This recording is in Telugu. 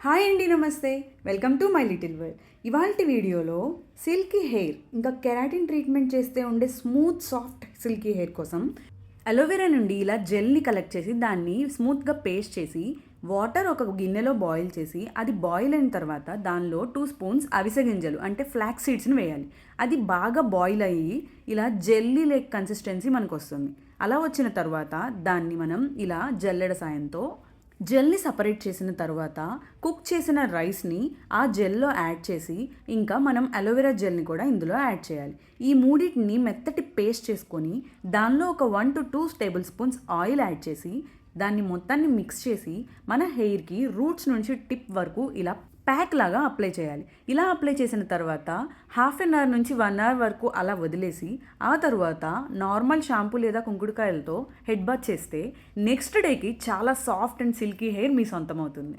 హాయ్ అండి, నమస్తే. Welcome to my little world. ఇవాల్టి వీడియోలో సిల్కీ హెయిర్ ఇంకా కెరాటిన్ ట్రీట్మెంట్ చేస్తే ఉండే స్మూత్ సాఫ్ట్ సిల్కీ హెయిర్ కోసం అలోవెరా నుండి ఇలా జెల్ని కలెక్ట్ చేసి దాన్ని స్మూత్గా పేస్ట్ చేసి వాటర్ ఒక గిన్నెలో బాయిల్ చేసి అది బాయిల్ అయిన తర్వాత దానిలో 2 స్పూన్స్ అవిసె గింజలు అంటే ఫ్లాక్స్ సీడ్స్ని వేయాలి. అది బాగా బాయిల్ అయ్యి ఇలా జెల్లీ లైక్ కన్సిస్టెన్సీ మనకు వస్తుంది. అలా వచ్చిన తర్వాత దాన్ని మనం ఇలా జల్లెడ సాయంతో జెల్ని సపరేట్ చేసిన తర్వాత కుక్ చేసిన రైస్ని ఆ జెల్లో యాడ్ చేసి ఇంకా మనం అలోవెరా జెల్ని కూడా ఇందులో యాడ్ చేయాలి. ఈ మూడింటిని మెత్తటి పేస్ట్ చేసుకొని దానిలో ఒక 1 to 2 table spoons oil add చేసి దాన్ని మొత్తాన్ని మిక్స్ చేసి మన హెయిర్కి రూట్స్ నుంచి టిప్ వరకు ఇలా ప్యాక్ లాగా అప్లై చేయాలి. ఇలా అప్లై చేసిన తర్వాత హాఫ్ అన్ అవర్ నుంచి 1 అవర్ వరకు అలా వదిలేసి ఆ తర్వాత నార్మల్ షాంపూ లేదా కుంకుడుకాయలతో హెడ్ బాత్ చేస్తే నెక్స్ట్ డేకి చాలా సాఫ్ట్ అండ్ సిల్కీ హెయిర్ మీ సొంతం అవుతుంది.